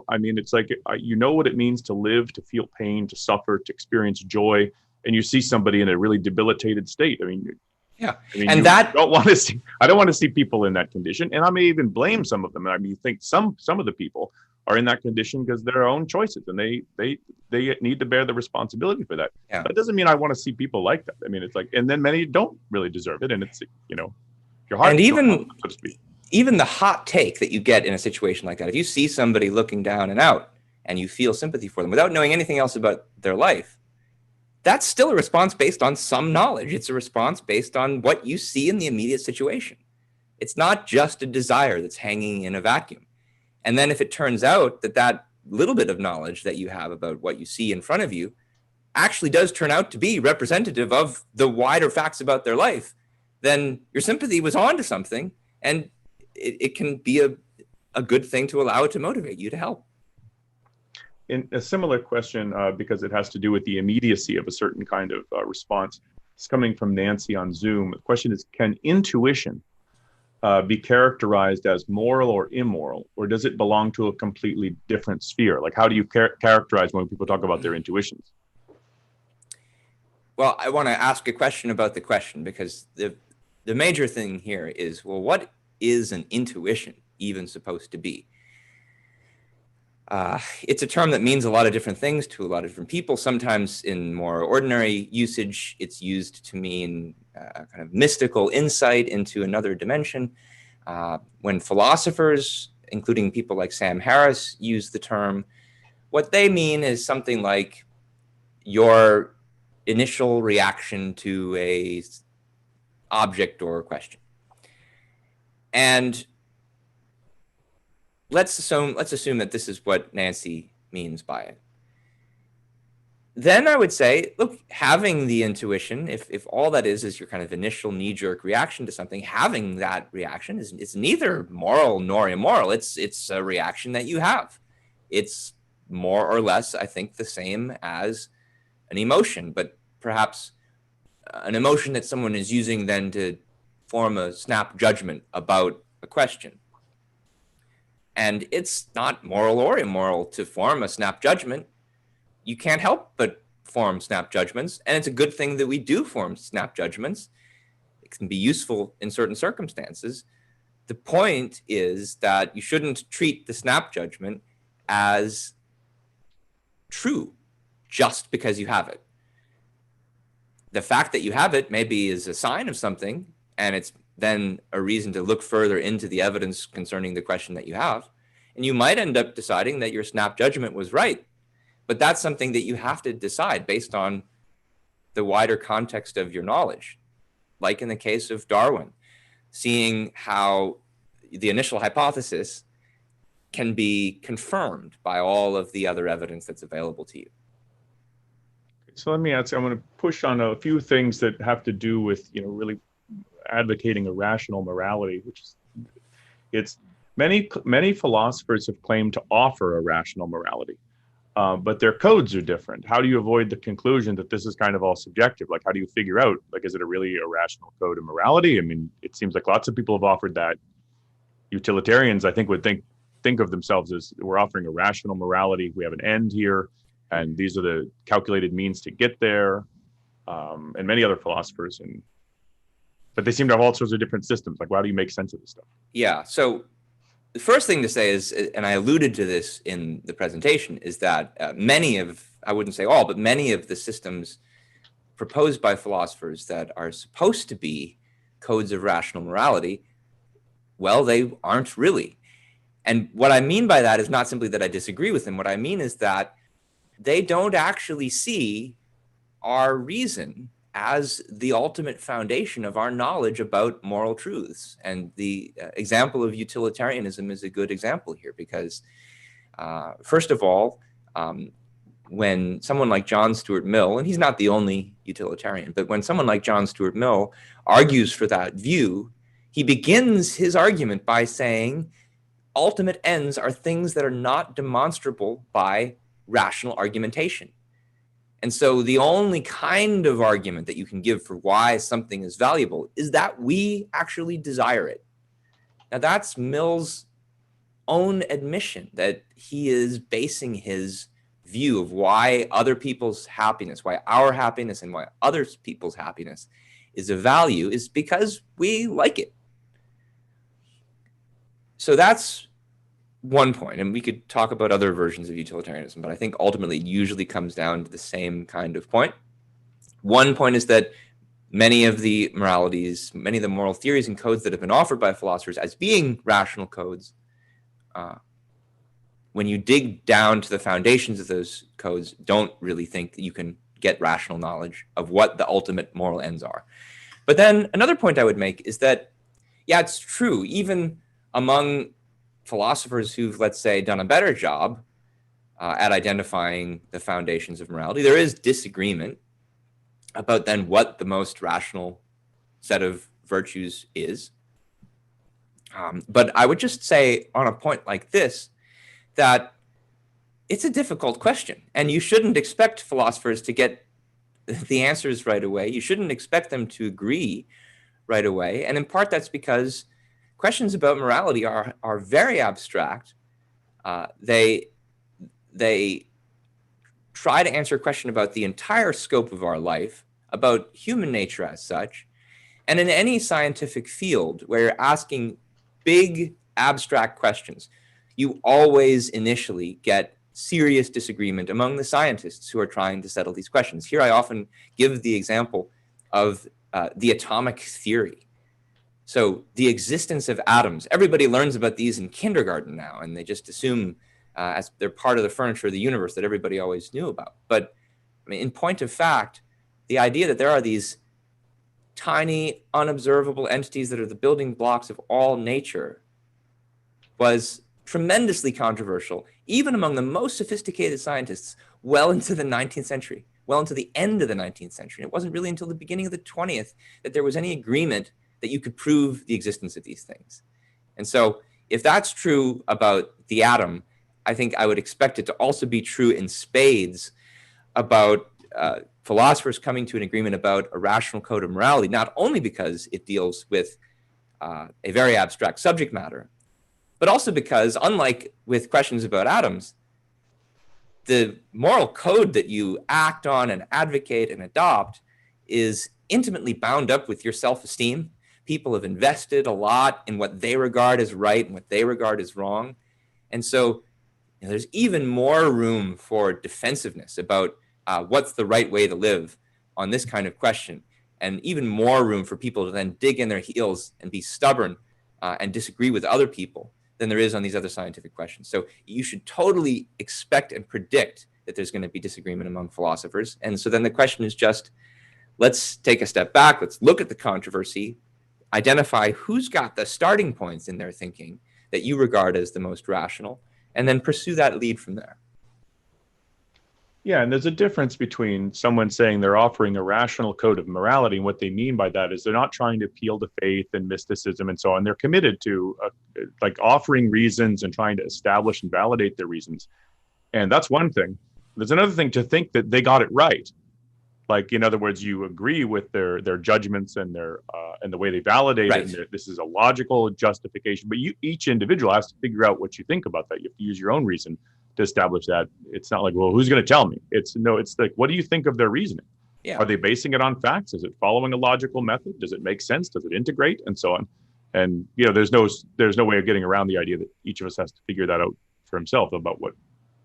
I mean, it's like, you know what it means to live, to feel pain, to suffer, to experience joy, and you see somebody in a really debilitated state. Yeah. You And that, don't want to see. I don't want to see people in that condition, and I may even blame some of them. I mean, you think some of the people are in that condition because their own choices, and they need to bear the responsibility for that. yeah. That doesn't mean I want to see people like that. I mean, it's like, and then many don't really deserve it, and it's, your heart, And so to speak. even the hot take that you get in a situation like that, if you see somebody looking down and out and you feel sympathy for them without knowing anything else about their life, that's still a response based on some knowledge. It's a response based on what you see in the immediate situation. It's not just a desire that's hanging in a vacuum. And then if it turns out that that little bit of knowledge that you have about what you see in front of you actually does turn out to be representative of the wider facts about their life, then your sympathy was on to something, and it can be a good thing to allow it to motivate you to help. In a similar question, because it has to do with the immediacy of a certain kind of response, it's coming from Nancy on Zoom. The question is, can intuition be characterized as moral or immoral, or does it belong to a completely different sphere? Like, how do you characterize when people talk about their intuitions? Well, I want to ask a question about the question, because the major thing here is, well, what is an intuition even supposed to be? It's a term that means a lot of different things to a lot of different people. Sometimes in more ordinary usage, it's used to mean kind of mystical insight into another dimension. When philosophers, including people like Sam Harris, use the term, what they mean is something like your initial reaction to a object or question. And let's assume that this is what Nancy means by it. Then I would say, look, having the intuition, if all that is your kind of initial knee-jerk reaction to something, having that reaction is neither moral nor immoral. It's a reaction that you have. It's more or less, I think, the same as an emotion, but perhaps an emotion that someone is using then to form a snap judgment about a question. And it's not moral or immoral to form a snap judgment. You can't help but form snap judgments, and it's a good thing that we do form snap judgments. It can be useful in certain circumstances. The point is that you shouldn't treat the snap judgment as true just because you have it. The fact that you have it maybe is a sign of something, and it's then a reason to look further into the evidence concerning the question that you have. And you might end up deciding that your snap judgment was right, but that's something that you have to decide based on the wider context of your knowledge. Like in the case of Darwin, seeing how the initial hypothesis can be confirmed by all of the other evidence that's available to you. So let me ask, I'm going to push on a few things that have to do with, really advocating a rational morality, which is, it's many philosophers have claimed to offer a rational morality, but their codes are different. How do you avoid the conclusion that this is kind of all subjective? Like, how do you figure out, like, is it really a rational code of morality? I mean, it seems like lots of people have offered that. Utilitarians, I think, would think of themselves as, we're offering a rational morality. We have an end here, and these are the calculated means to get there. And many other philosophers, but they seem to have all sorts of different systems. Like, how do you make sense of this stuff? Yeah. So the first thing to say is, and I alluded to this in the presentation, is that I wouldn't say all, but many of the systems proposed by philosophers that are supposed to be codes of rational morality, well, they aren't really. And what I mean by that is not simply that I disagree with them. What I mean is that they don't actually see our reason as the ultimate foundation of our knowledge about moral truths. And the example of utilitarianism is a good example here because, first of all, when someone like John Stuart Mill, and he's not the only utilitarian, but when someone like John Stuart Mill argues for that view, he begins his argument by saying ultimate ends are things that are not demonstrable by rational argumentation. And so the only kind of argument that you can give for why something is valuable is that we actually desire it. Now, that's Mill's own admission that he is basing his view of why other people's happiness, why our happiness and why other people's happiness is a value, is because we like it. So that's one point, and we could talk about other versions of utilitarianism, but I think ultimately it usually comes down to the same kind of point. One point is that many of the moralities, many of the moral theories and codes that have been offered by philosophers as being rational codes, when you dig down to the foundations of those codes, don't really think that you can get rational knowledge of what the ultimate moral ends are. But then another point I would make is that, yeah, it's true, even among philosophers who've, let's say, done a better job at identifying the foundations of morality, there is disagreement about then what the most rational set of virtues is. But I would just say on a point like this, that it's a difficult question, and you shouldn't expect philosophers to get the answers right away. You shouldn't expect them to agree right away. And in part, that's because questions about morality are very abstract. They try to answer a question about the entire scope of our life, about human nature as such. And in any scientific field where you're asking big abstract questions, you always initially get serious disagreement among the scientists who are trying to settle these questions. Here I often give the example of the atomic theory. So the existence of atoms, everybody learns about these in kindergarten now, and they just assume as they're part of the furniture of the universe that everybody always knew about. But I mean, in point of fact, the idea that there are these tiny, unobservable entities that are the building blocks of all nature was tremendously controversial, even among the most sophisticated scientists, well into the 19th century, well into the end of the 19th century. It wasn't really until the beginning of the 20th that there was any agreement that you could prove the existence of these things. And so if that's true about the atom, I think I would expect it to also be true in spades about philosophers coming to an agreement about a rational code of morality, not only because it deals with a very abstract subject matter, but also because, unlike with questions about atoms, the moral code that you act on and advocate and adopt is intimately bound up with your self-esteem. People have invested a lot in what they regard as right and what they regard as wrong. And so there's even more room for defensiveness about what's the right way to live on this kind of question, and even more room for people to then dig in their heels and be stubborn and disagree with other people than there is on these other scientific questions. So you should totally expect and predict that there's going to be disagreement among philosophers. And so then the question is just, let's take a step back, let's look at the controversy, identify who's got the starting points in their thinking that you regard as the most rational, and then pursue that lead from there. Yeah, and there's a difference between someone saying they're offering a rational code of morality, and what they mean by that is they're not trying to appeal to faith and mysticism and so on. They're committed to like offering reasons and trying to establish and validate their reasons. And that's one thing. There's another thing to think that they got it right. Like, in other words, you agree with their judgments and their and the way they validate Right. it. And this is a logical justification. But each individual has to figure out what you think about that. You have to use your own reason to establish that. It's not like, well, who's going to tell me? It's like, what do you think of their reasoning? Yeah. Are they basing it on facts? Is it following a logical method? Does it make sense? Does it integrate? And so on. And there's no way of getting around the idea that each of us has to figure that out for himself about what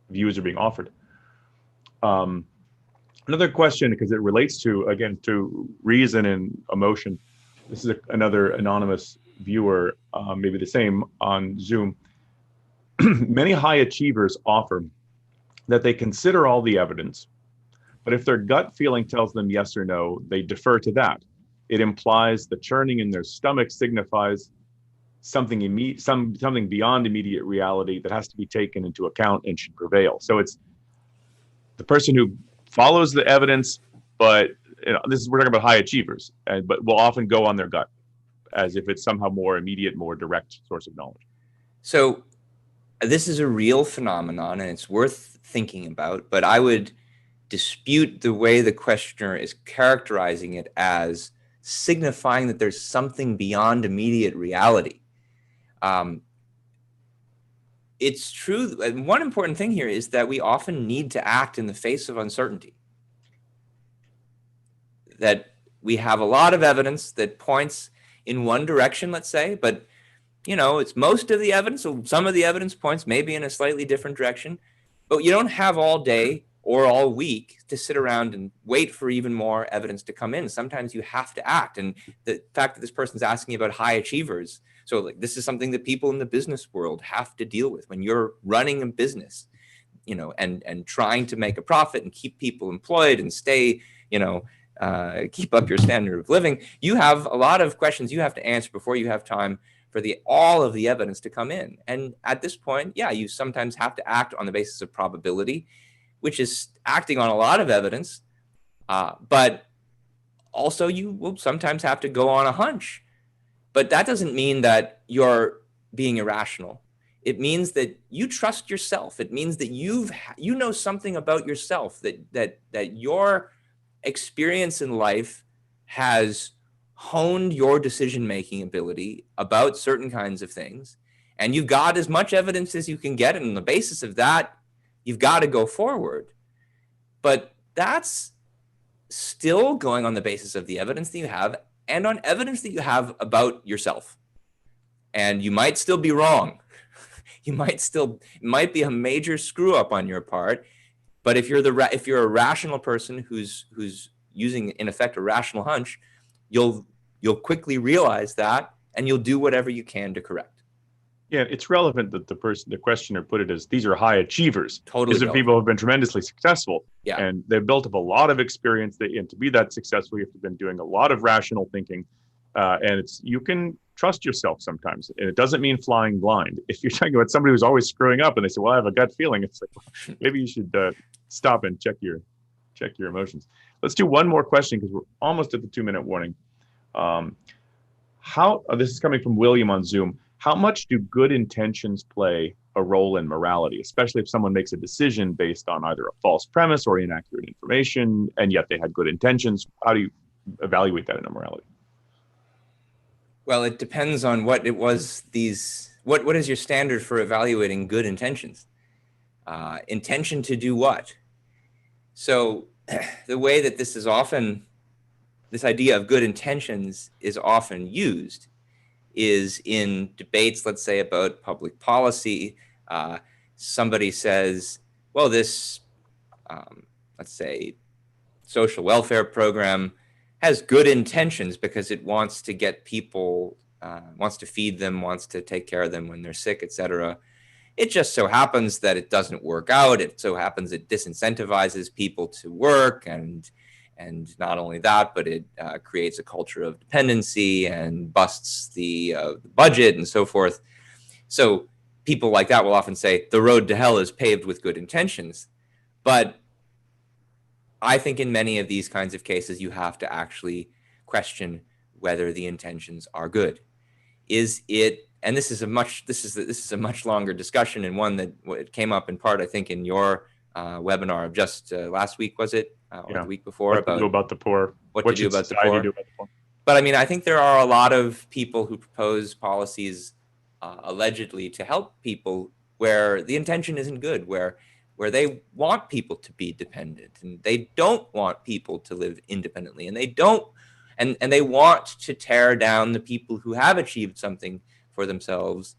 views are being offered. Another question, because it relates to reason and emotion. This is another anonymous viewer, maybe the same on Zoom. Many high achievers offer that they consider all the evidence, But if their gut feeling tells them yes or no, they defer to that. It implies the churning in their stomach signifies something beyond immediate reality that has to be taken into account and should prevail. So it's the person who follows the evidence, but we're talking about high achievers, but will often go on their gut as if it's somehow more immediate, more direct source of knowledge. So this is a real phenomenon and it's worth thinking about, but I would dispute the way the questioner is characterizing it as signifying that there's something beyond immediate reality. It's true. And one important thing here is that we often need to act in the face of uncertainty. That we have a lot of evidence that points in one direction, let's say, but it's most of the evidence. So some of the evidence points maybe in a slightly different direction, but you don't have all day or all week to sit around and wait for even more evidence to come in. Sometimes you have to act. And the fact that this person's asking about high achievers, so like this is something that people in the business world have to deal with when you're running a business, and trying to make a profit and keep people employed and stay, keep up your standard of living. You have a lot of questions you have to answer before you have time for all of the evidence to come in. And at this point, you sometimes have to act on the basis of probability, which is acting on a lot of evidence, but also you will sometimes have to go on a hunch. But that doesn't mean that you're being irrational. It means that you trust yourself. It means that you know something about yourself, that your experience in life has honed your decision-making ability about certain kinds of things, and you've got as much evidence as you can get, and on the basis of that, you've got to go forward. But that's still going on the basis of the evidence that you have and on evidence that you have about yourself. And you might still be wrong. It might be a major screw up on your part. But if you're a rational person who's using, in effect, a rational hunch, you'll quickly realize that, and you'll do whatever you can to correct. Yeah, it's relevant that the questioner put it as these are high achievers. Totally. These are people who have been tremendously successful. Yeah. And they've built up a lot of experience. And to be that successful, you have been doing a lot of rational thinking. And you can trust yourself sometimes. And it doesn't mean flying blind. If you're talking about somebody who's always screwing up and they say, well, I have a gut feeling, it's like, well, maybe you should stop and check your emotions. Let's do one more question because we're almost at the 2-minute warning. This is coming from William on Zoom. How much do good intentions play a role in morality, especially if someone makes a decision based on either a false premise or inaccurate information, and yet they had good intentions? How do you evaluate that in a morality? Well, it depends on what it was. What is your standard for evaluating good intentions? Intention to do what? So the way that this idea of good intentions is often used is in debates, let's say, about public policy. Somebody says, well, this, let's say, social welfare program has good intentions because it wants to get people, wants to feed them, wants to take care of them when they're sick, etc. It just so happens that it doesn't work out. It so happens it disincentivizes people to work, and not only that, but it creates a culture of dependency and busts the budget and so forth. So people like that will often say the road to hell is paved with good intentions. But I think in many of these kinds of cases, you have to actually question whether the intentions are good. Is it? And this is a much longer discussion, and one that came up in part, I think, in your webinar of just last week, was it? Or the week before, what to do about the poor. What to do about the poor. But I mean, I think there are a lot of people who propose policies allegedly to help people where the intention isn't good, where they want people to be dependent, and they don't want people to live independently, and they want to tear down the people who have achieved something for themselves,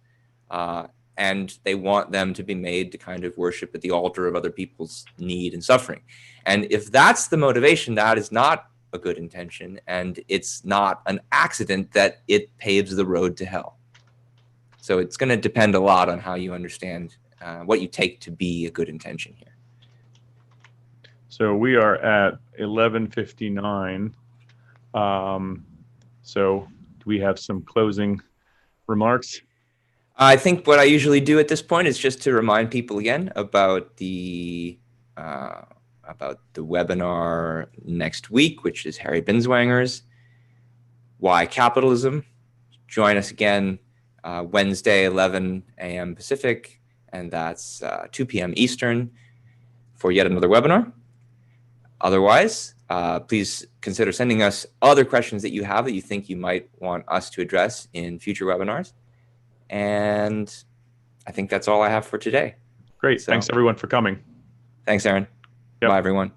and they want them to be made to kind of worship at the altar of other people's need and suffering. And if that's the motivation, that is not a good intention, and it's not an accident that it paves the road to hell. So it's going to depend a lot on how you understand what you take to be a good intention here. So we are at 11:59. So do we have some closing remarks? I think what I usually do at this point is just to remind people again about the webinar next week, which is Harry Binswanger's Why Capitalism. Join us again Wednesday, 11 a.m. Pacific, and that's 2 p.m. Eastern for yet another webinar. Otherwise, please consider sending us other questions that you have that you think you might want us to address in future webinars. And I think that's all I have for today. Great. So, thanks everyone for coming. Thanks, Aaron. Yep. Bye, everyone.